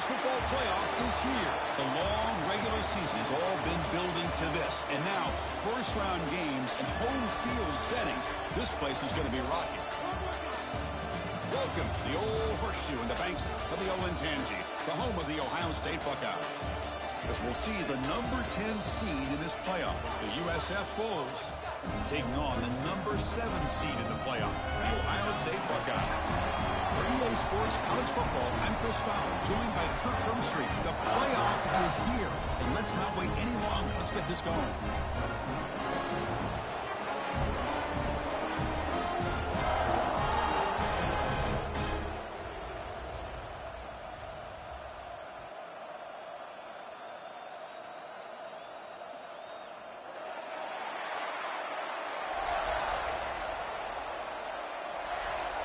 football playoff is here. The long regular season has all been building to this. And now, first-round games and home field settings. This place is going to be rocking. Welcome to the old horseshoe in the banks of the Olentangy, the home of the Ohio State Buckeyes. As we'll see the number 10 seed in this playoff, the USF Bulls, taking on the number 7 seed in the playoff, the Ohio State Buckeyes. For EA Sports College Football, I'm Chris Fowler, joined by Kirk Hermstreet. The playoff is here, and let's not wait any longer. Let's get this going.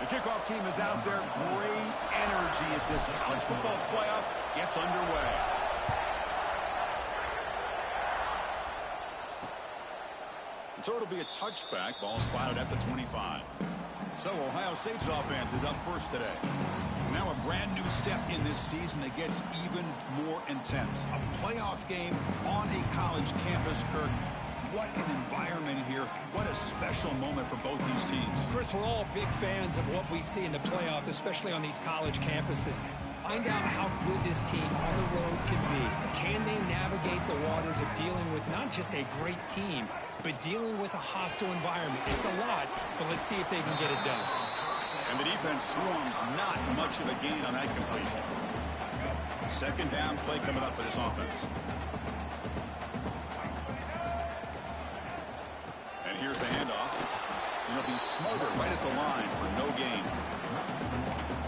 The kickoff team is out there. Great energy as this college football playoff gets underway. So it'll be a touchback. Ball spotted at the 25. So Ohio State's offense is up first today. Now a brand new step in this season that gets even more intense. A playoff game on a college campus, Kirk. What an environment here. What a special moment for both these teams. Chris, we're all big fans of what we see in the playoff, especially on these college campuses. Find out how good this team on the road can be. Can they navigate the waters of dealing with not just a great team, but dealing with a hostile environment? It's a lot, but let's see if they can get it done. And the defense swarms not much of a gain on that completion. Second down play coming up for this offense. Here's the handoff. And it'll be smothered right at the line for no gain.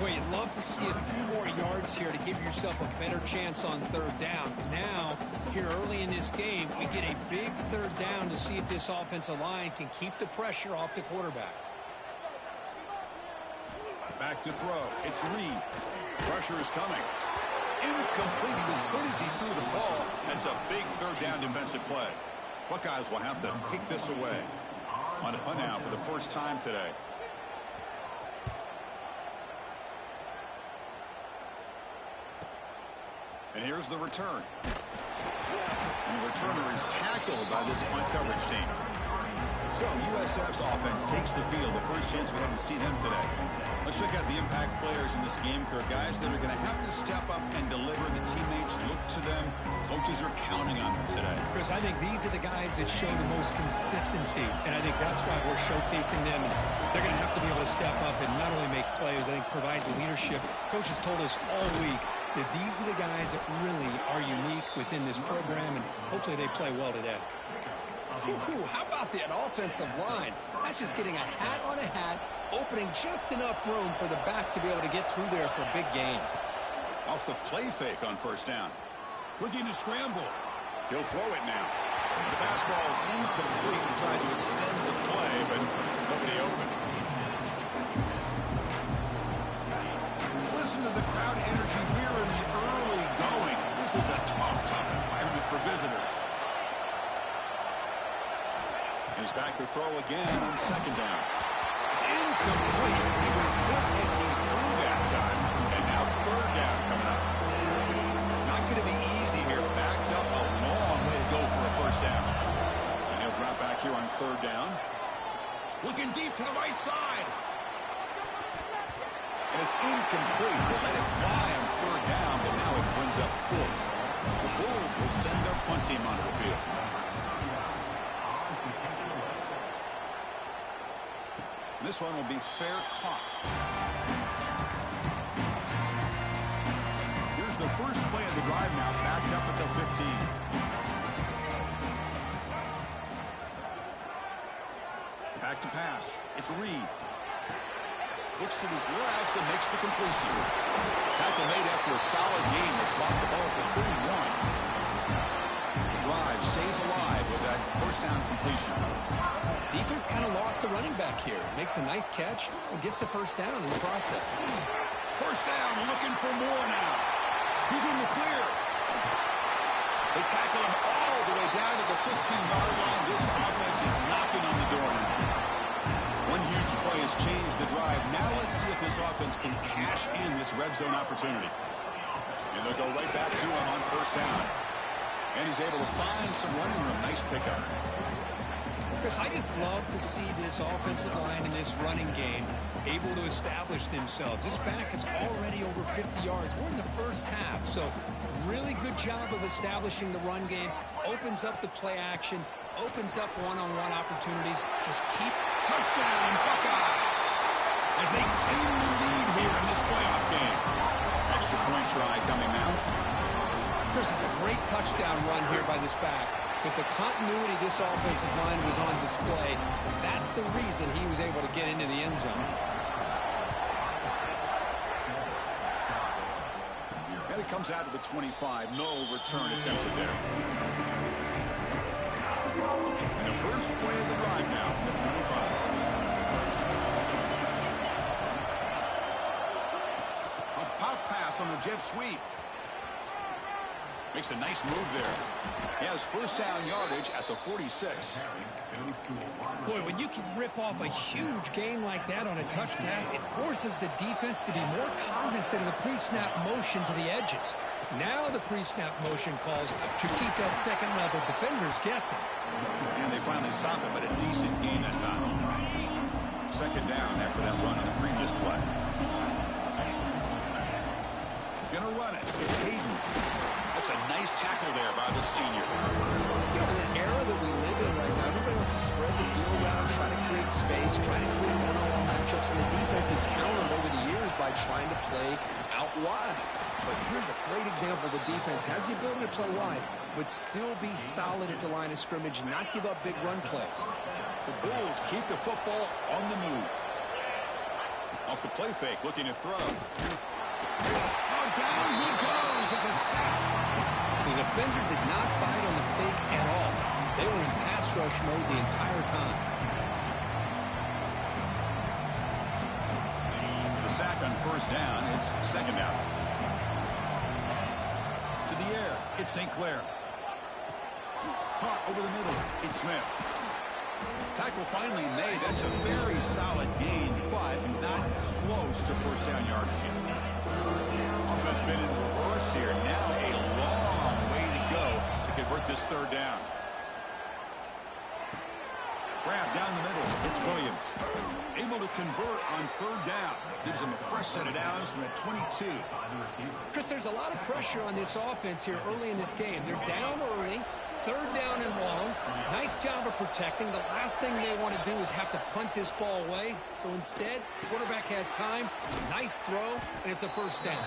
Boy, you'd love to see a few more yards here to give yourself a better chance on third down. Now, here early in this game, we get a big third down to see if this offensive line can keep the pressure off the quarterback. Back to throw. It's Reed. Pressure is coming. Incomplete. As good as he threw the ball, that's a big third down defensive play. Buckeyes will have to kick this away. On a punt now for the first time today. And here's the return. And the returner is tackled by this punt coverage team. So USF's offense takes the field. The first chance we have to see them today. Let's check out the impact players in this game, Kirk. Guys that are going to have to step up and deliver. The teammates look to them. Coaches are counting on them today. Chris, I think these are the guys that show the most consistency, and I think that's why we're showcasing them. They're going to have to be able to step up and not only make plays, I think provide the leadership. Coaches told us all week that these are the guys that really are unique within this program, and hopefully they play well today. How about that offensive line? That's just getting a hat on a hat, opening just enough room for the back to be able to get through there for a big gain. Off the play fake on first down. Looking to scramble. He'll throw it now. The pass ball is incomplete. He tried to extend the play, but nobody open. Listen to the crowd energy here in the early going. This is a tough environment for visitors. He's back to throw again on second down. It's incomplete. He was hit as he threw that time. And now third down coming up. Not going to be easy here. Backed up a long way to go for a first down. And he'll drop back here on third down. Looking deep to the right side. And it's incomplete. They let it fly on third down, but now it brings up fourth. The Bulls will send their punt team onto the field. This one will be fair caught. Here's the first play of the drive now, backed up at the 15. Back to pass. It's Reed. Looks to his left and makes the completion. Tackle made after a solid gain to spot the ball at the 31. The drive stays alive with that first down completion. Defense kind of lost a running back here. Makes a nice catch and gets the first down in the process. First down, looking for more now. He's in the clear. They tackle him all the way down to the 15-yard line. This offense is knocking on the door now. One huge play has changed the drive. Now let's see if this offense can cash in this red zone opportunity. And And they'll go right back to him on first down. And he's able to find some running room. Nice pickup. Chris, I just love to see this offensive line in this running game able to establish themselves. This back is already over 50 yards. We're in the first half, so really good job of establishing the run game. Opens up the play action, opens up one-on-one opportunities. Just keep. Touchdown, Buckeyes, as they claim the lead here in this playoff game. Extra point try coming now. Chris, it's a great touchdown run here by this back. With the continuity this offensive line was on display, that's the reason he was able to get into the end zone. And it comes out of the 25. No return attempted there. And the first play of the drive now from the 25. A pop pass on the jet sweep. Makes a nice move there. He has first down yardage at the 46. Boy, when you can rip off a huge gain like that on a touch pass, it forces the defense to be more cognizant of the pre-snap motion to the edges. Now the pre-snap motion calls to keep that second-level defenders guessing. And they finally stop him, but a decent gain that time. Second down after that run on the previous play. Gonna run it. It's Hayden. That's a nice tackle there by the senior. You know, in the era that we live in right now, everybody wants to spread the field around, try to create space, try to create one-on-one matchups, and the defense has countered over the years by trying to play out wide. But here's a great example. The defense has the ability to play wide, but still be solid at the line of scrimmage, not give up big run plays. The Bulls keep the football on the move. Off the play fake, looking to throw. Oh, down he goes. It's a sack. The defender did not bite on the fake at all. They were in pass rush mode the entire time. The sack on first down. It's second down. To the air. It's St. Clair. Caught over the middle. It's Smith. Tackle finally made. That's a very solid gain, but not close to first down yardage. Offense been in reverse here. Now a long way to go to convert this third down. Grab down the middle. It's Williams. Able to convert on third down. Gives him a fresh set of downs from the 22. Chris, there's a lot of pressure on this offense here early in this game. They're down early. Third down and long. Nice job of protecting. The last thing they want to do is have to punt this ball away. So instead, quarterback has time. Nice throw, and it's a first down.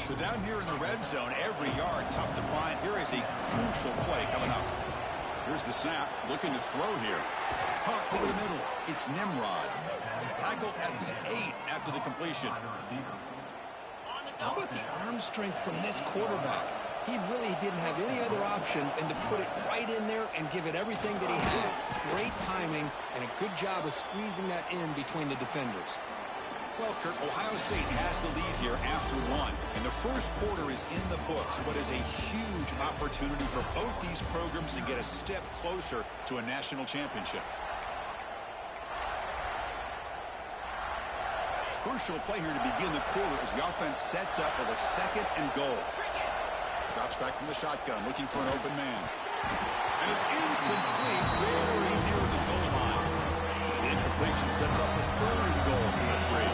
So down here in the red zone, every yard tough to find. Here is a crucial play coming up. Here's the snap. Looking to throw here. Caught over the middle. It's Nimrod. Tackled at the 8 after the completion. How about the arm strength from this quarterback? He really didn't have any other option than to put it right in there and give it everything that he had. Great timing and a good job of squeezing that in between the defenders. Well, Kurt, Ohio State has the lead here after one. And the first quarter is in the books, but is a huge opportunity for both these programs to get a step closer to a national championship. Crucial play here to begin the quarter as the offense sets up with a second and goal. Drops back from the shotgun, looking for an open man. And it's incomplete, very near the goal line. The incompletion sets up a third and goal for the 3.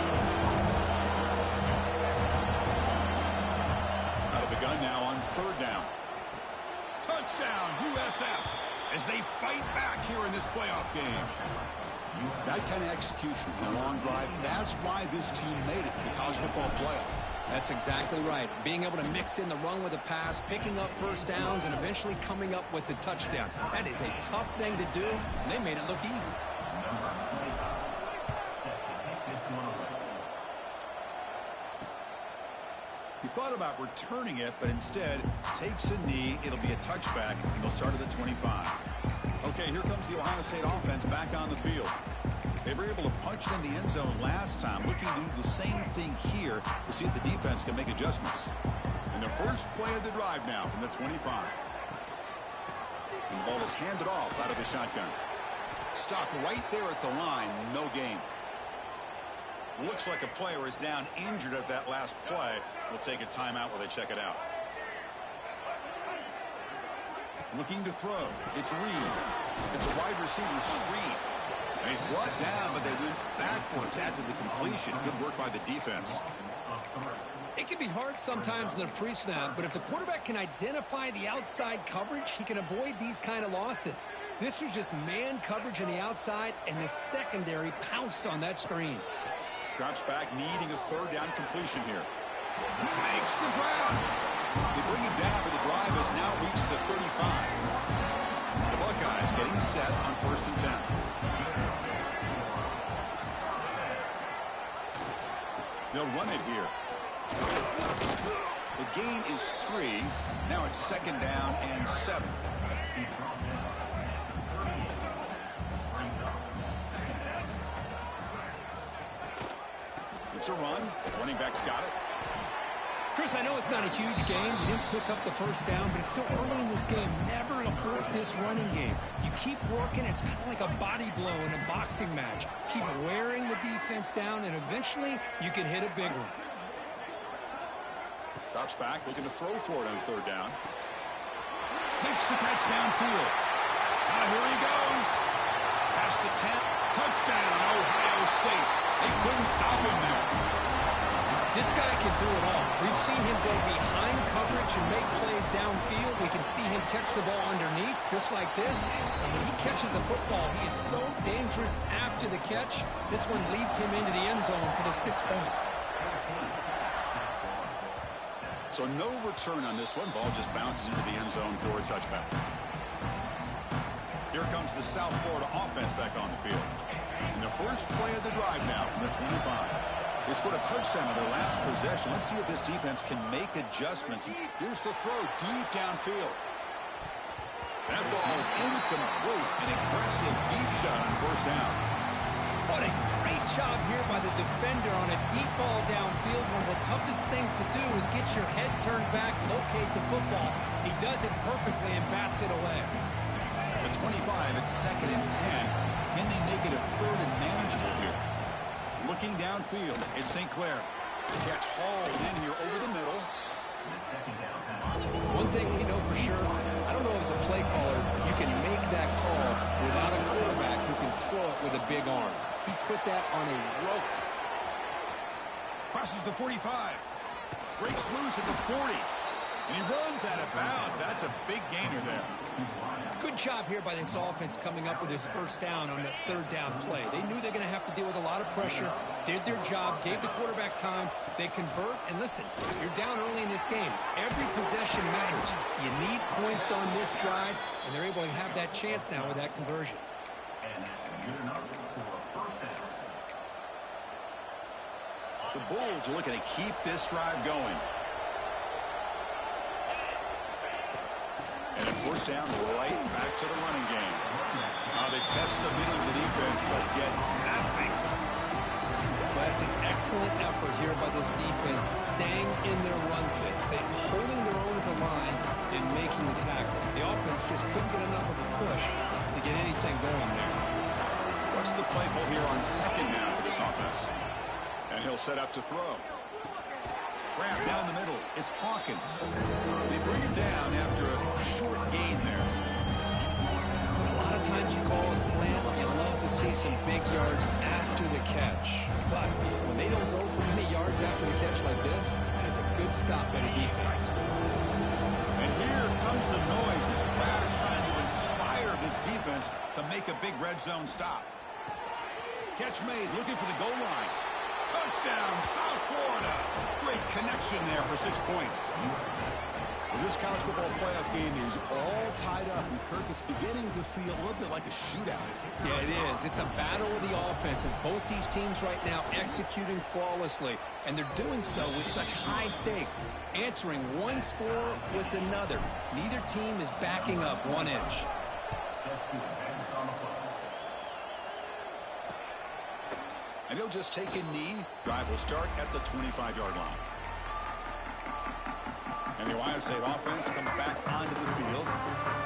Out of the gun now on third down. Touchdown, USF, as they fight back here in this playoff game. That kind of execution in a long drive, that's why this team made it to the college football playoff. That's exactly right. Being able to mix in the run with a pass, picking up first downs, and eventually coming up with the touchdown. That is a tough thing to do, and they made it look easy. He thought about returning it, but instead takes a knee. It'll be a touchback, and they'll start at the 25. Okay, here comes the Ohio State offense back on the field. They were able to punch it in the end zone last time, looking to do the same thing here to see if the defense can make adjustments. And the first play of the drive now from the 25. And the ball is handed off out of the shotgun. Stopped right there at the line, no gain. Looks like a player is down injured at that last play. We'll take a timeout while they check it out. Looking to throw. It's Reed. It's a wide receiver screen. And he's brought down, but they went backwards after the completion. Good work by the defense. It can be hard sometimes in the pre-snap, but if the quarterback can identify the outside coverage, he can avoid these kind of losses. This was just man coverage on the outside, and the secondary pounced on that screen. Drops back, needing a third down completion here. He makes the grab. They bring him down, but the drive has now reached the 35. The Buckeyes getting set on 1st and 10. They'll run it here. The gain is 3. Now it's 2nd down and 7. It's a run. Running back's got it. Chris, I know it's not a huge game. You didn't pick up the first down, but it's still early in this game. Never abort this running game. You keep working. It's kind of like a body blow in a boxing match. Keep wearing the defense down, and eventually you can hit a big one. Drops back, looking to throw for it on 3rd down. Makes the catch downfield. Here he goes. Past the 10. Touchdown, Ohio State. They couldn't stop him there. This guy can do it all. We've seen him go behind coverage and make plays downfield. We can see him catch the ball underneath, just like this. And when he catches a football, he is so dangerous after the catch. This one leads him into the end zone for the 6 points. So no return on this one. Ball just bounces into the end zone for a touchback. Here comes the South Florida offense back on the field. And the first play of the drive now from the 25. They scored a touchdown on their last possession. Let's see if this defense can make adjustments. Here's the throw deep downfield. That ball is incomplete. An aggressive deep shot on 1st down. What a great job here by the defender on a deep ball downfield. One of the toughest things to do is get your head turned back, locate the football. He does it perfectly and bats it away. The 25 at 2nd and 10. Can they make it a 3rd and manageable here? Looking downfield, it's St. Clair. Catch hauled in here over the middle. One thing we know for sure, I don't know as a play caller, you can make that call without a quarterback who can throw it with a big arm. He put that on a rope. Crosses the 45. Breaks loose at the 40. And he runs out of bounds. That's a big gainer there. Good job here by this offense coming up with his 1st down on that 3rd down play. They knew they're going to have to deal with a lot of pressure, did their job, gave the quarterback time. They convert, and listen, you're down early in this game. Every possession matters. You need points on this drive, and they're able to have that chance now with that conversion. The Bulls are looking to keep this drive going. And at 1st down, right back to the running game. They test the middle of the defense, but get nothing. Well, that's an excellent effort here by this defense, staying in their run fix. They're holding their own at the line and making the tackle. The offense just couldn't get enough of a push to get anything going there. What's the play call here on 2nd down for this offense? And he'll set up to throw. Grab down the middle. It's Hawkins. They bring him down after a short gain there. A lot of times you call a slant, you love to see some big yards after the catch. But when they don't go for many yards after the catch like this, that is a good stop by the defense. And here comes the noise. This crowd is trying to inspire this defense to make a big red zone stop. Catch made, looking for the goal line. Touchdown, South Florida. Great connection there for 6 points. Well, this college football playoff game is all tied up. And Kirk, it's beginning to feel a little bit like a shootout. Yeah, it is. It's a battle of the offenses. Both these teams right now executing flawlessly. And they're doing so with such high stakes. Answering one score with another. Neither team is backing up 1 inch. And he'll just take a knee. Drive will start at the 25-yard line. And the Ohio State offense comes back onto the field.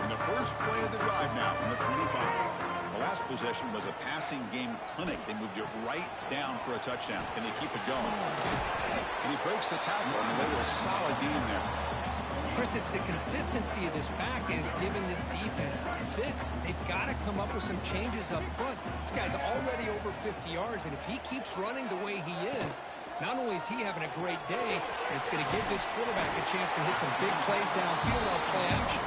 And the first play of the drive now from the 25. The last possession was a passing game clinic. They moved it right down for a touchdown. Can they keep it going? And he breaks the tackle on the way to a solid gain there. Chris, it's the consistency of this back is giving this defense fits. They've got to come up with some changes up front. This guy's already over 50 yards, and if he keeps running the way he is, not only is he having a great day, it's going to give this quarterback a chance to hit some big plays downfield off play action.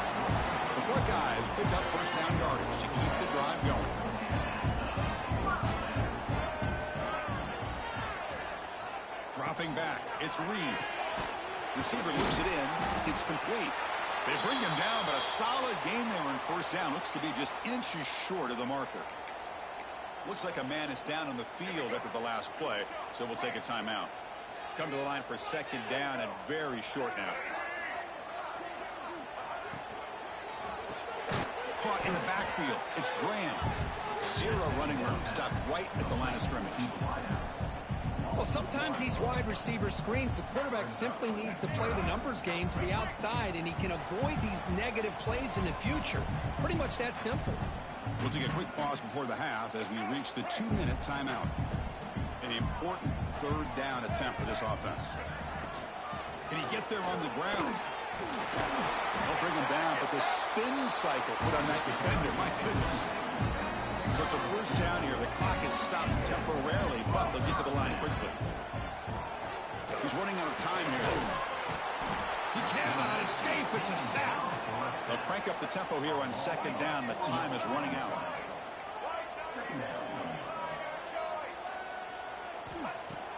The Buckeyes pick up first down yardage to keep the drive going. Dropping back, it's Reed. Receiver looks it in. It's complete. They bring him down, but a solid gain there on first down. Looks to be just inches short of the marker. Looks like a man is down on the field after the last play, so we'll take a timeout. Come to the line for second down and very short now. Caught in the backfield. It's Graham. Zero running room. Stopped right at the line of scrimmage. Well, sometimes these wide receiver screens, the quarterback simply needs to play the numbers game to the outside, and he can avoid these negative plays in the future. Pretty much that simple. We'll take a quick pause before the half as we reach the 2-minute timeout. An important third down attempt for this offense. Can he get there on the ground? They'll bring him down, but the spin cycle put on that defender, my goodness. So it's a first down here. The clock is stopped temporarily, but they'll get to the line quickly. He's running out of time here. He cannot escape. It's a sack. They'll crank up the tempo here on second down. The time is running out.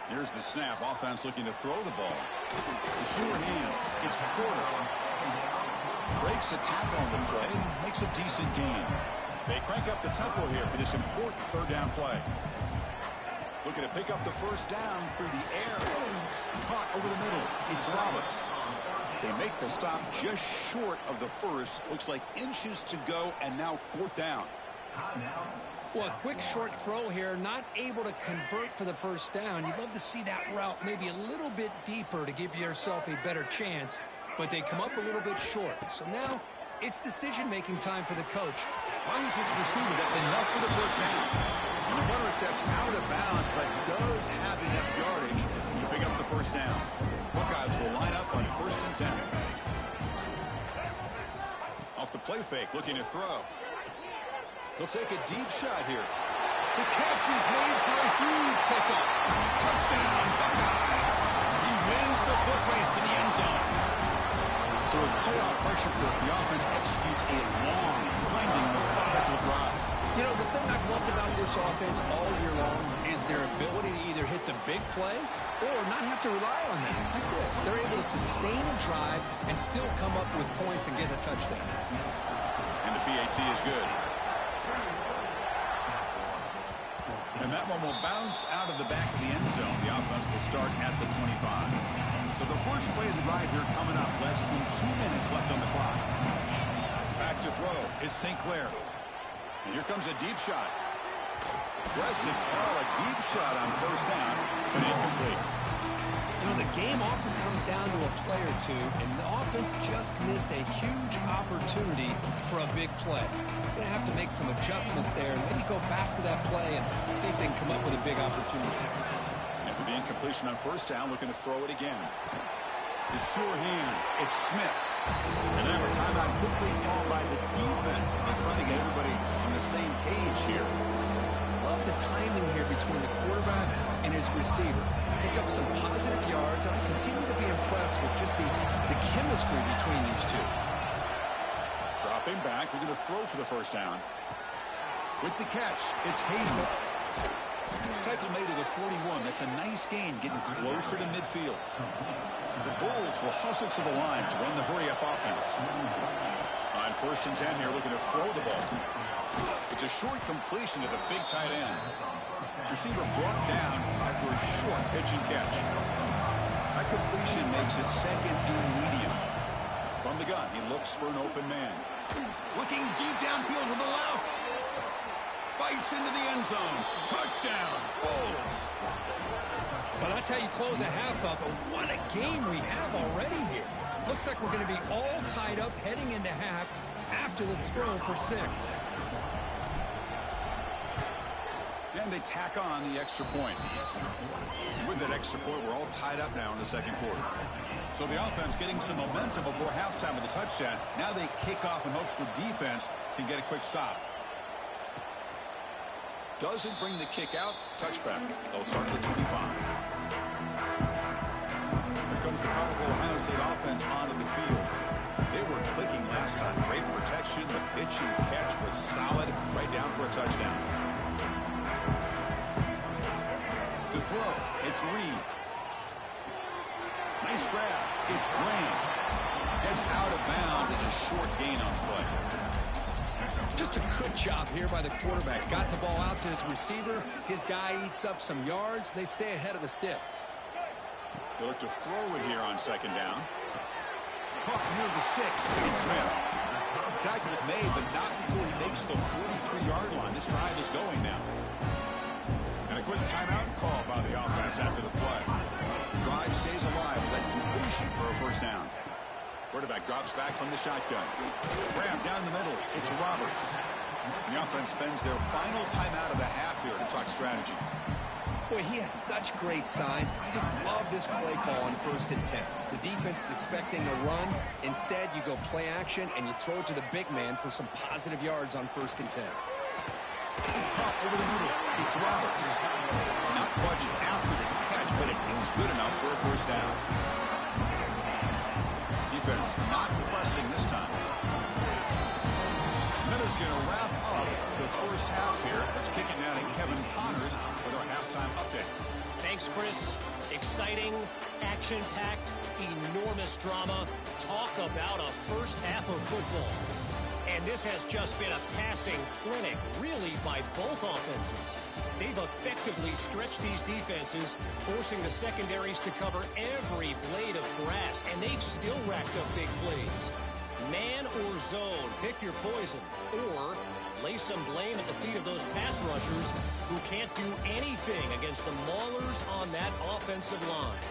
Here's the snap. Offense looking to throw the ball. The short hands. It's Porter. Breaks a tackle on the play. Makes a decent gain. They crank up the tempo here for this important third down play. Looking to pick up the first down through the air. Caught over the middle. It's Roberts. They make the stop just short of the first. Looks like inches to go, and now fourth down. Well, a quick short throw here, not able to convert for the first down. You'd love to see that route maybe a little bit deeper to give yourself a better chance, but they come up a little bit short. So now it's decision-making time for the coach. Finds his receiver. That's enough for the first down. And the runner steps out of bounds, but does have enough yardage to pick up the first down. Buckeyes will line up on first and 10. Off the play fake, looking to throw. He'll take a deep shot here. The catch is made for a huge pickup. Touchdown, Buckeyes. He wins the foot race to the end zone. So with playoff pressure, the offense executes a long, grinding, methodical drive. You know, the thing I've loved about this offense all year long is their ability to either hit the big play or not have to rely on that. Like this, they're able to sustain a drive and still come up with points and get a touchdown. And the PAT is good. And that one will bounce out of the back of the end zone. The offense will start at the 25. So the first play of the drive here coming up. Less than 2 minutes left on the clock. Back to throw. It's St. Clair. And here comes a deep shot. Aggressive call, a deep shot on first down, but incomplete. You know, the game often comes down to a play or two, and the offense just missed a huge opportunity for a big play. Going to have to make some adjustments there and maybe go back to that play and see if they can come up with a big opportunity. After the incompletion on first down, looking to throw it again. The sure hands, it's Smith. And now a timeout quickly called by the defense as they're trying to get everybody on the same page here. Love the timing here between the quarterback and his receiver. Pick up some positive yards, and I continue to be impressed with just the chemistry between these two. Dropping back, we're going to throw for the first down. With the catch, it's Hayden. Tackle made to the 41. That's a nice gain, getting closer to midfield. The Bulls will hustle to the line to run the hurry-up offense. On first and 10 here, looking to throw the ball. It's a short completion to the big tight end. Receiver brought down after a short pitch and catch. That completion makes it second and medium. From the gun, he looks for an open man. Looking deep downfield to the left. Bites into the end zone. Touchdown, Bulls. Well, that's how you close a half up. But what a game we have already here. Looks like we're going to be all tied up heading into half after the throw for 6. And they tack on the extra point. With that extra point, we're all tied up now in the second quarter. So the offense getting some momentum before halftime with the touchdown. Now they kick off in hopes the defense can get a quick stop. Doesn't bring the kick out. Touchback. They'll start at the 25. Here comes the powerful Ohio State offense onto the field. They were clicking last time. Great protection. The pitch and catch was solid. Right down for a touchdown. To throw, it's Reed. Nice grab. It's Graham. Gets out of bounds. It's a short gain on the play. Just a good job here by the quarterback. Got the ball out to his receiver. His guy eats up some yards. They stay ahead of the sticks. They look to throw it here on second down. Caught near the sticks. It's Smith. Tackle is made, but not before he makes the 43-yard line. This drive is going now. And a quick timeout call by the offense after the play. Drive stays alive. Led completion for a first down. Quarterback drops back from the shotgun. Graham down the middle. It's Roberts. The offense spends their final timeout of the half here to talk strategy. Boy, he has such great size. I just love this play call on 1st and 10. The defense is expecting a run. Instead, you go play action, and you throw it to the big man for some positive yards on 1st and 10. Pop over the middle. It's Roberts. Not much after the catch, but it is good enough for a first down. Defense not pressing this time. Miller's going to wrap up the first half here. Let's kick it now to Kevin Connors with our halftime update. Thanks, Chris. Exciting, action-packed, enormous drama. Talk about a first half of football. And this has just been a passing clinic, really, by both offenses. They've effectively stretched these defenses, forcing the secondaries to cover every blade of grass, and they've still racked up big plays. Man or zone, pick your poison, or lay some blame at the feet of those pass rushers who can't do anything against the maulers on that offensive line.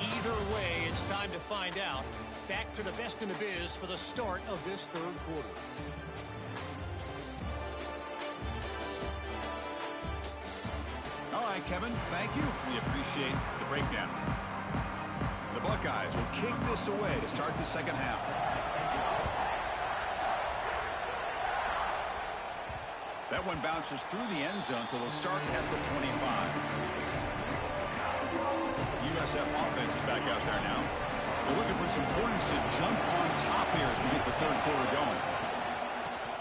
Either way, it's time to find out. Back to the best in the biz for the start of this third quarter. All right, Kevin, thank you. We appreciate the breakdown. The Buckeyes will kick this away to start the second half. That one bounces through the end zone, so they'll start at the 25. USF offense is back out there now. They're looking for some points to jump on top here as we get the third quarter going.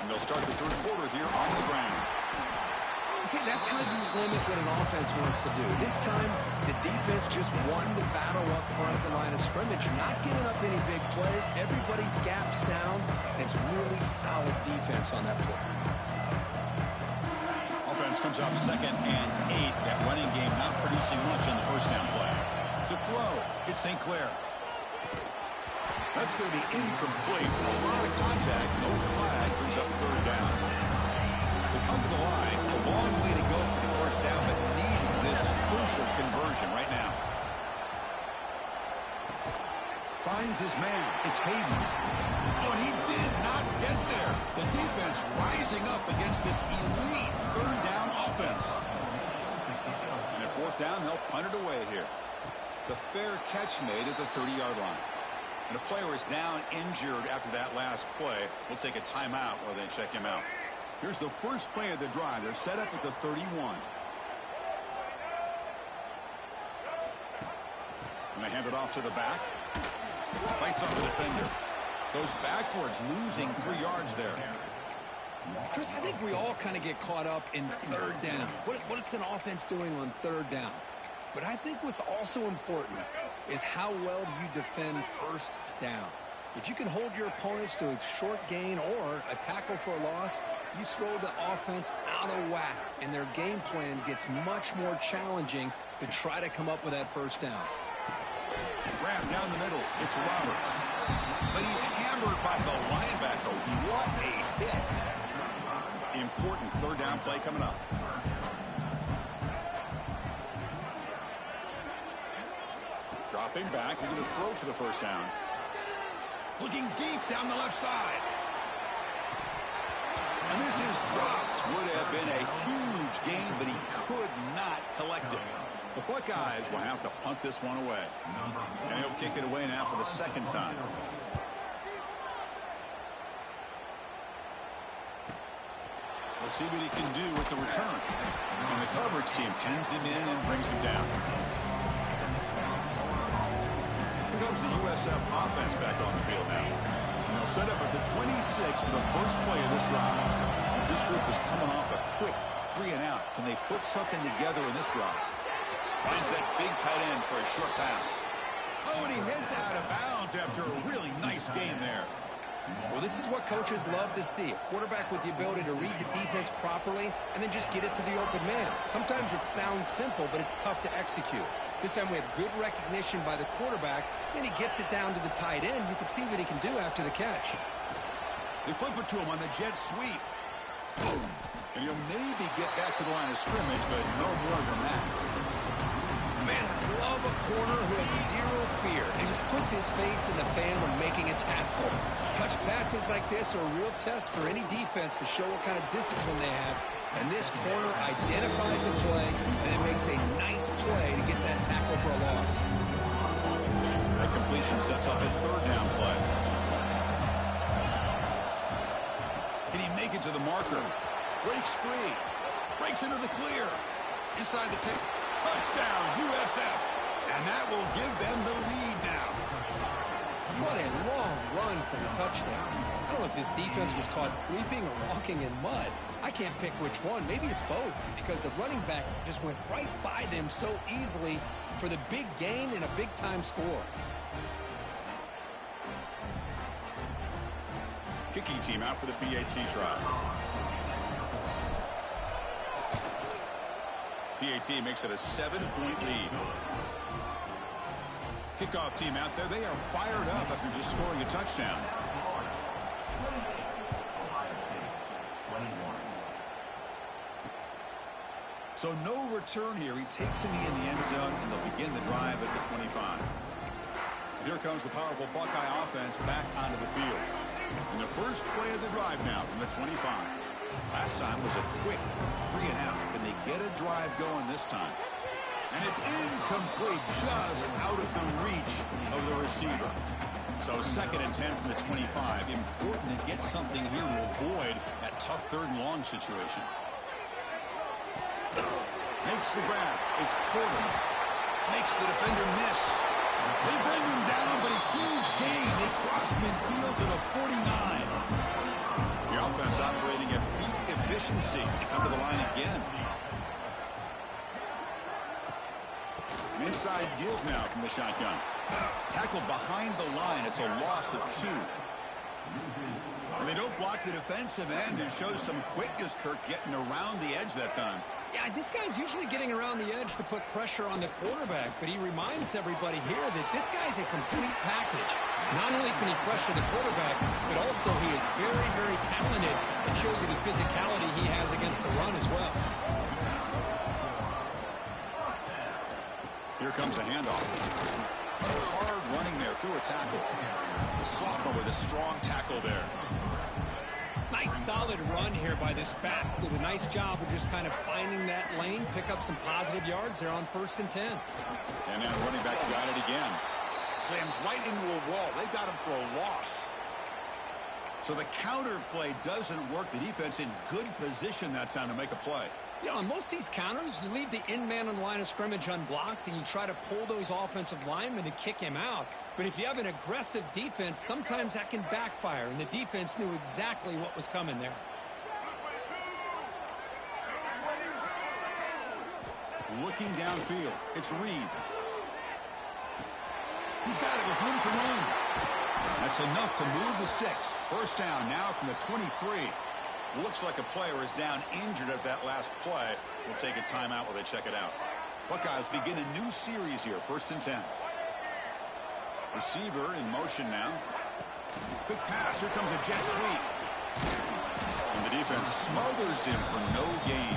And they'll start the third quarter here on the ground. See, that's how you limit what an offense wants to do. This time, the defense just won the battle up front at the line of scrimmage, not giving up any big plays. Everybody's gap sound, and it's really solid defense on that play. Offense comes up 2nd and 8. That running game not producing much on the first down play. To throw, it's St. Clair. That's going to be incomplete. A lot of contact, no flag, brings up third down. They come to the line, a long way to go for the first down, but needing this crucial conversion right now. Finds his man. It's Hayden. Oh, and he did not get there. The defense rising up against this elite third down offense. And at 4th down, they'll punt it away here. The fair catch made at the 30-yard line. And a player is down injured after that last play. We'll take a timeout while they check him out. Here's the first play of the drive. They're set up at the 31. And they hand it off to the back. Fights off the defender. Goes backwards, losing 3 yards there. Chris, I think we all kind of get caught up in third down. What's an offense doing on third down? But I think what's also important is how well you defend first down. If you can hold your opponents to a short gain or a tackle for a loss, you throw the offense out of whack, and their game plan gets much more challenging to try to come up with that first down. Grab down the middle. It's Roberts. But he's hammered by the linebacker. What a hit. Important third down play coming up. Dropping back. They're going to throw for the first down. Looking deep down the left side. And this is dropped. Would have been a huge gain, but he could not collect it. The Buckeyes will have to punt this one away. And he'll kick it away now for the second time. We'll see what he can do with the return. And the coverage team pins him in and brings him down. Here comes the USF offense back on the field now. And they'll set up at the 26 for the first play of this drive. This group is coming off a quick 3-and-out. Can they put something together in this drive? Finds that big tight end for a short pass. Oh, and he heads out of bounds after a really nice game there. Well, this is what coaches love to see. A quarterback with the ability to read the defense properly and then just get it to the open man. Sometimes it sounds simple, but it's tough to execute. This time we have good recognition by the quarterback. Then he gets it down to the tight end. You can see what he can do after the catch. They flip it to him on the jet sweep. Boom. And he'll maybe get back to the line of scrimmage, but no more than that. Man, I love a corner who has zero fear and just puts his face in the fan when making a tackle. Touch passes like this are a real test for any defense to show what kind of discipline they have. And this corner identifies the play and then makes a nice play to get that tackle for a loss. That completion sets up a third down play. Can he make it to the marker? Breaks free. Breaks into the clear. Inside the 10. Touchdown, USF. And that will give them the lead now. What a long run for the touchdown. I don't know if this defense was caught sleeping or walking in mud. I can't pick which one. Maybe it's both, because the running back just went right by them so easily for the big gain and a big-time score. Kicking team out for the PAT try. PAT makes it a 7-point lead. Kickoff team out there. They are fired up after just scoring a touchdown. So no return here. He takes it in the end zone, and they'll begin the drive at the 25. Here comes the powerful Buckeye offense back onto the field. And the first play of the drive now from the 25. Last time was a quick 3-and-out. Can they get a drive going this time? And it's incomplete, just out of the reach of the receiver. So 2nd and 10 from the 25. Important to get something here to avoid that tough 3rd and long situation. Makes the grab. It's Porter. Makes the defender miss. They bring him down, but a huge gain. They cross midfield to the 49. The offense operating at peak efficiency. They come to the line again. An inside give now from the shotgun. Tackled behind the line. It's a loss of 2. And they don't block the defensive end. It shows some quickness, Kirk, getting around the edge that time. Yeah, this guy's usually getting around the edge to put pressure on the quarterback, but he reminds everybody here that this guy's a complete package. Not only can he pressure the quarterback, but also he is very, very talented. It shows you the physicality he has against the run as well. Here comes a handoff. It's hard running there through a tackle. The sophomore with a strong tackle there. Nice solid run here by this back. Did a nice job of just kind of finding that lane, pick up some positive yards there on 1st and 10. And now the running back's got it again. Slams right into a wall. They've got him for a loss. So the counter play doesn't work. The defense in good position that time to make a play. You know, on most of these counters, you leave the in-man on the line of scrimmage unblocked, and you try to pull those offensive linemen to kick him out. But if you have an aggressive defense, sometimes that can backfire, and the defense knew exactly what was coming there. Looking downfield, it's Reed. He's got it with room to run. That's enough to move the sticks. 1st down now from the 23. Looks like a player is down injured at that last play. We'll take a timeout while they check it out. Buckeyes begin a new series here. 1st and 10. Receiver in motion now. Quick pass. Here comes a jet sweep. And the defense smothers him for no gain.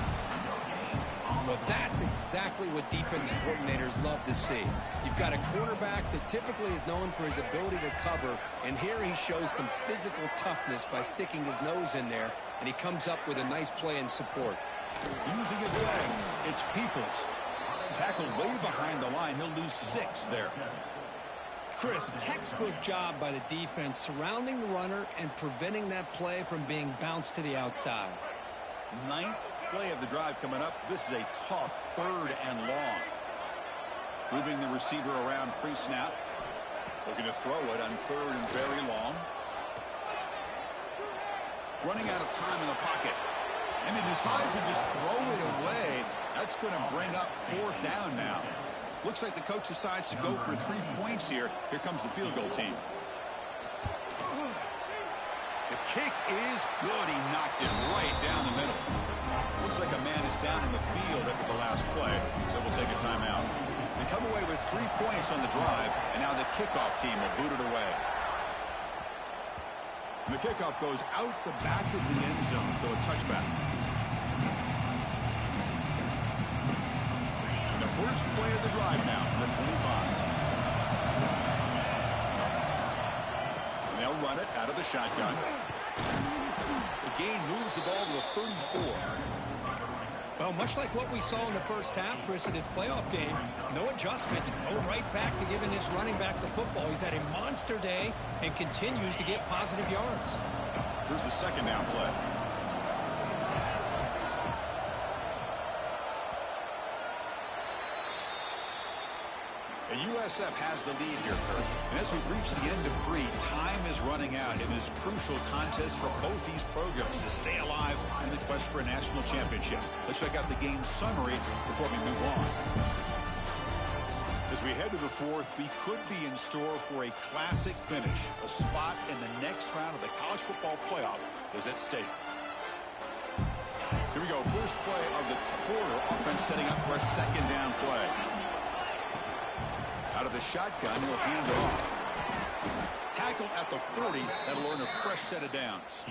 Well, that's exactly what defensive coordinators love to see. You've got a quarterback that typically is known for his ability to cover, and here he shows some physical toughness by sticking his nose in there, and he comes up with a nice play in support. Using his legs, it's Peoples. Tackled way behind the line. He'll lose 6 there. Chris, textbook job by the defense surrounding the runner and preventing that play from being bounced to the outside. 9th play of the drive coming up. This is a tough 3rd and long. Moving the receiver around pre-snap. Looking to throw it on 3rd and very long. Running out of time in the pocket. And he decides to just throw it away. That's going to bring up 4th down now. Looks like the coach decides to go for 3 points here. Here comes the field goal team. The kick is good. He knocked it right down the middle. Looks like a man is down in the field after the last play, so we'll take a timeout. They come away with 3 points on the drive, and now the kickoff team will boot it away. And the kickoff goes out the back of the end zone, so a touchback. And the first play of the drive now from the 25. They'll run it out of the shotgun. The gain moves the ball to the 34. Well, much like what we saw in the first half, Chris, in this playoff game, no adjustments. Go right back to giving this running back the football. He's had a monster day and continues to get positive yards. Here's the 2nd down play. And USF has the lead here, Kurt. And as we reach the end of 3, time is running out in this crucial contest for both these programs to stay alive in the quest for a national championship. Let's check out the game summary before we move on. As we head to the 4th, we could be in store for a classic finish. A spot in the next round of the college football playoff is at stake. Here we go. First play of the quarter. Offense setting up for a 2nd down play. Out of the shotgun, he'll hand it off. Tackled at the 40. That'll earn a fresh set of downs.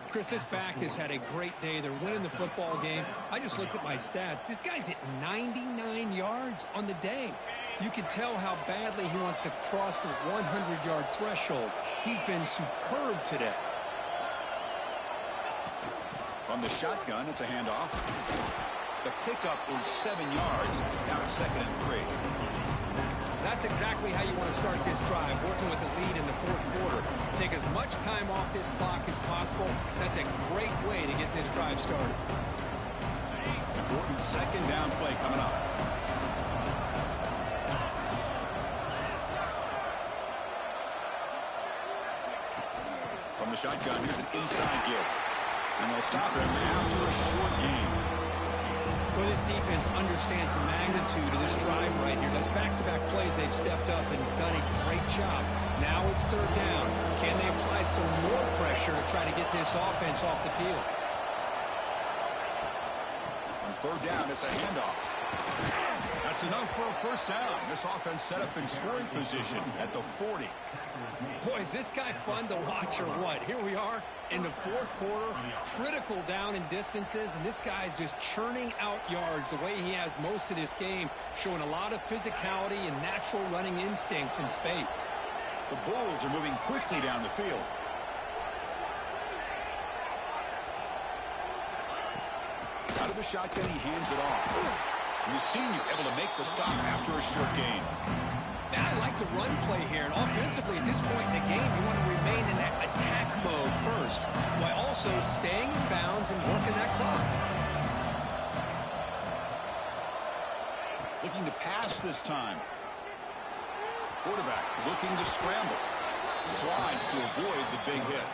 Chris, this back has had a great day. They're winning the football game. I just looked at my stats. This guy's at 99 yards on the day. You can tell how badly he wants to cross the 100-yard threshold. He's been superb today. From the shotgun, it's a handoff. The pickup is 7 yards. Now it's 2nd and 3. That's exactly how you want to start this drive, working with the lead in the 4th quarter. Take as much time off this clock as possible. That's a great way to get this drive started. Important 2nd down play coming up. From the shotgun, here's an inside give. And they'll stop him after a short gain. Well, this defense understands the magnitude of this drive right here. That's back-to-back plays. They've stepped up and done a great job. Now it's 3rd down. Can they apply some more pressure to try to get this offense off the field? On 3rd down, it's a handoff. That's enough for a 1st down. This offense set up in scoring position at the 40. Boy, is this guy fun to watch or what? Here we are in the 4th quarter, critical down and distances, and this guy is just churning out yards the way he has most of this game, showing a lot of physicality and natural running instincts in space. The Bulls are moving quickly down the field. Out of the shotgun, he hands it off. And the senior able to make the stop after a short gain. Now, I like the run play here, and offensively at this point in the game, you want to remain in that attack mode first, while also staying in bounds and working that clock. Looking to pass this time. Quarterback looking to scramble. Slides to avoid the big hit.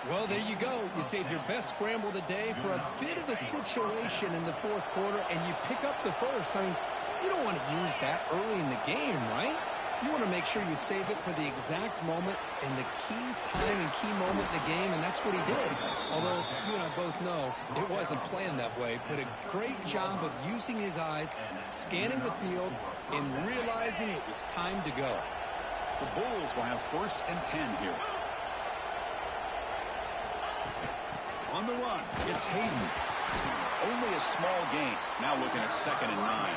Well, there you go. You save your best scramble of the day for a bit of a situation in the 4th quarter, and you pick up the 1st. I mean, you don't want to use that early in the game, right? You want to make sure you save it for the exact moment and the key time and key moment in the game, and that's what he did. Although you and I both know it wasn't planned that way, but a great job of using his eyes, scanning the field, and realizing it was time to go. The Bulls will have 1st and 10 here. On the run, it's Hayden. Only a small gain. Now looking at 2nd and 9.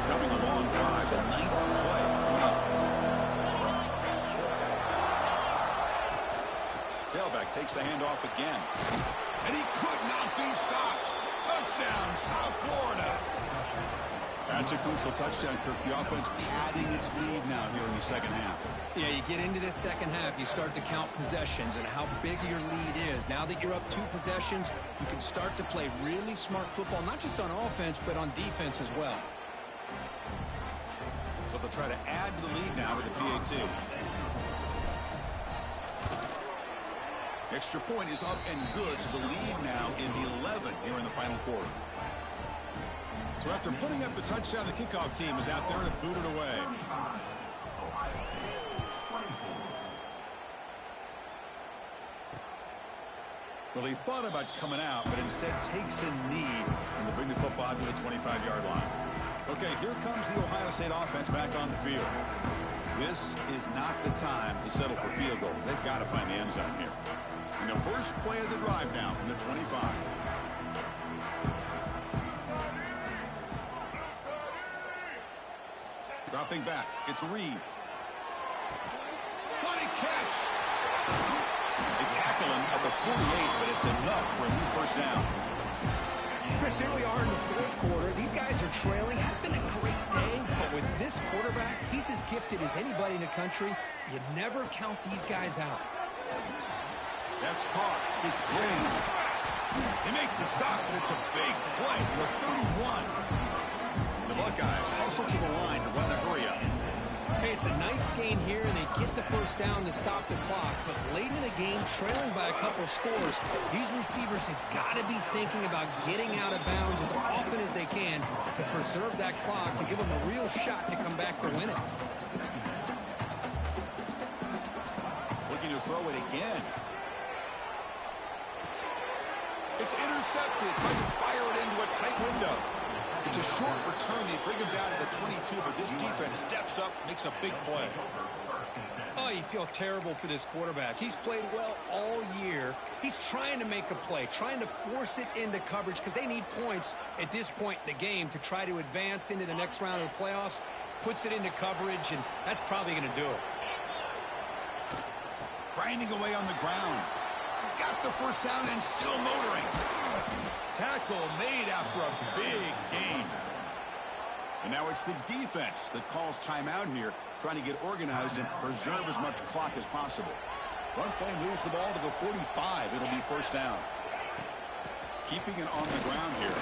Becoming a long drive, the 9th play coming up. Tailback takes the handoff again. And he could not be stopped. Touchdown, South Florida. That's a crucial touchdown, Kirk. The offense padding its lead now here in the 2nd half. Yeah, you get into this 2nd half, you start to count possessions and how big your lead is. Now that you're up 2 possessions, you can start to play really smart football, not just on offense, but on defense as well. So they'll try to add to the lead now with the PAT. Extra point is up and good, so the lead now is 11 here in the final quarter. So after putting up the touchdown, the kickoff team is out there to boot it away. Well, he thought about coming out, but instead takes a knee and to bring the football to the 25-yard line. Okay, here comes the Ohio State offense back on the field. This is not the time to settle for field goals. They've got to find the end zone here. And the first play of the drive now from the 25. Dropping back, it's Reed. What a catch! They tackle him at the 48, but it's enough for a new first down. Chris, here we are in the 4th quarter. These guys are trailing. It's been a great day, but with this quarterback, he's as gifted as anybody in the country. You never count these guys out. That's caught. It's Green. They make the stop, and it's a big play for the 31. The Buckeyes hustle to the line to run the hurry up. Hey, it's a nice gain here, and they get the first down to stop the clock. But late in the game, trailing by a couple scores, these receivers have got to be thinking about getting out of bounds as often as they can to preserve that clock, to give them a real shot to come back to win it. Looking to throw it again. It's intercepted. Trying to fire it into a tight window. It's a short return. They bring him down to the 22, but this defense steps up, makes a big play. Oh, you feel terrible for this quarterback. He's played well all year. He's trying to make a play, trying to force it into coverage because they need points at this point in the game to try to advance into the next round of the playoffs. Puts it into coverage, and that's probably going to do it. Grinding away on the ground. He's got the first down and still motoring. Tackle made after a big gain. And now it's the defense that calls timeout here, trying to get organized and preserve as much clock as possible. Run play moves the ball to the 45. It'll be first down. Keeping it on the ground here.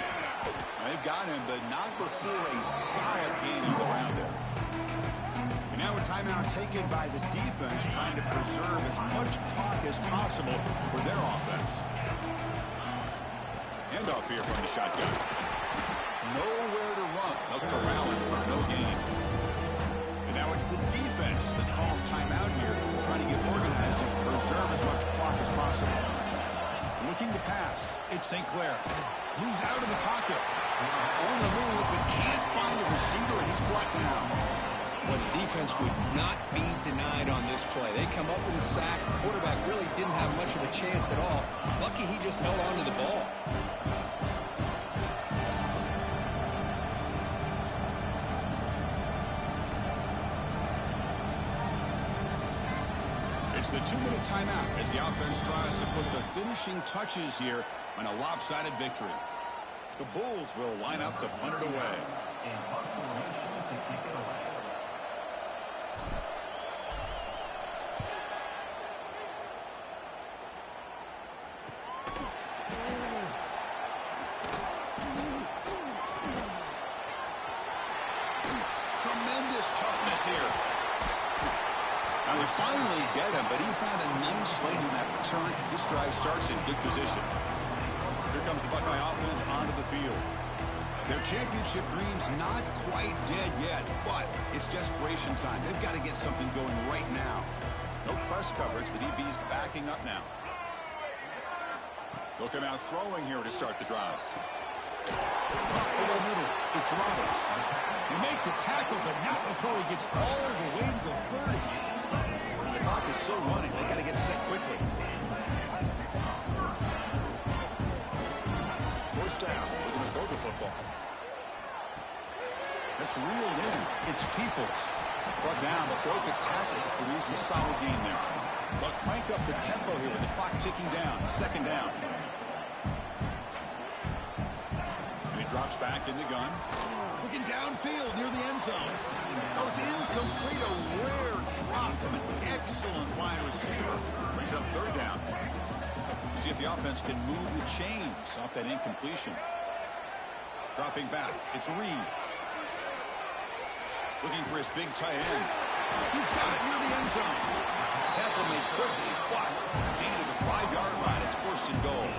They've got him, but not before a solid gain all around it. And now a timeout taken by the defense, trying to preserve as much clock as possible for their offense. Handoff here from the shotgun. Nowhere to run. They'll corral him for no gain. And now it's the defense that calls timeout here, trying to get organized and preserve as much clock as possible. Looking to pass. It's St. Clair. Moves out of the pocket. On the move, but can't find a receiver, and he's brought down. Well, the defense would not be denied on this play. They come up with a sack. The quarterback really didn't have much of a chance at all. Lucky he just held on to the ball. It's the 2-minute timeout as the offense tries to put the finishing touches here on a lopsided victory. The Bulls will line up to punt it away. Tremendous toughness here. Now they finally get him, but he found a nice lane in that return. This drive starts in good position. Here comes the Buckeye offense onto the field. Their championship dream's not quite dead yet, but it's desperation time. They've got to get something going right now. No press coverage. The DB's backing up now. They'll come out throwing here to start the drive. Over the middle, it's Roberts. They make the tackle, but not before he gets all the way to the 30. clock is still running. They got to get set quickly. First down. We're going to throw the football. That's reeled in. It's Peoples. Brought down, but broke a tackle to produce a solid gain there. But crank up the tempo here with the clock ticking down. Second down. And he drops back in the gun. Looking downfield near the end zone. Oh, it's incomplete. A rare drop from an excellent wide receiver. Brings up third down. See if the offense can move the chains off that incompletion. Dropping back. It's Reed. Looking for his big tight end. He's got it near the end zone. Tackle made quickly. Clock. Gain to the 5-yard line. It's first and goal.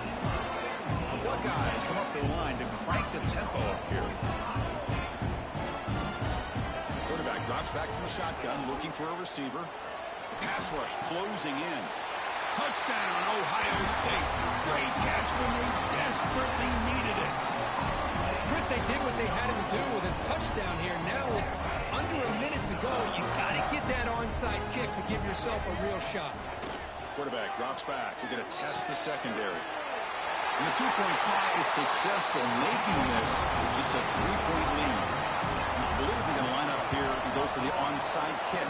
The Buckeyes come up to the line to crank the tempo up here. Quarterback drops back from the shotgun, looking for a receiver. Pass rush closing in. Touchdown, Ohio State. Great catch when they desperately needed it. Chris, they did what they had him do with his touchdown here. Now with under a minute to go, you got to get that onside kick to give yourself a real shot. Quarterback drops back. We're going to test the secondary. And the two-point try is successful, making this just a 3-point lead. I believe they're going to line up here and go for the onside kick.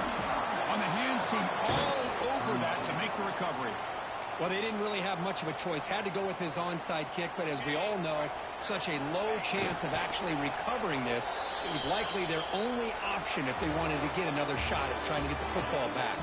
On the hands team all over that to make the recovery. Well, they didn't really have much of a choice. Had to go with his onside kick, but as we all know, such a low chance of actually recovering this. It was likely their only option if they wanted to get another shot at trying to get the football back.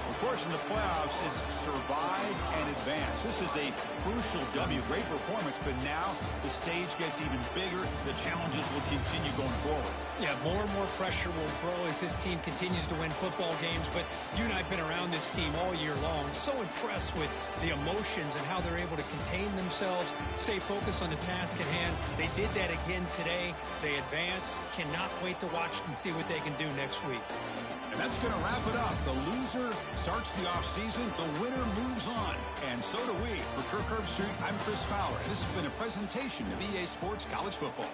Of course, in the playoffs, it's survive and advance. This is a crucial W. Great performance, but now the stage gets even bigger. The challenges will continue going forward. Yeah, more and more pressure will grow as this team continues to win football games, but you and I have been around this team all year long. So impressed with the emotions and how they're able to contain themselves, stay focused on the task at hand. They did that again today. They advance. Cannot wait to watch and see what they can do next week. And that's going to wrap it up. The loser starts the offseason. The winner moves on. And so do we. For Kirk Herbstreit, I'm Chris Fowler. This has been a presentation of EA Sports College Football.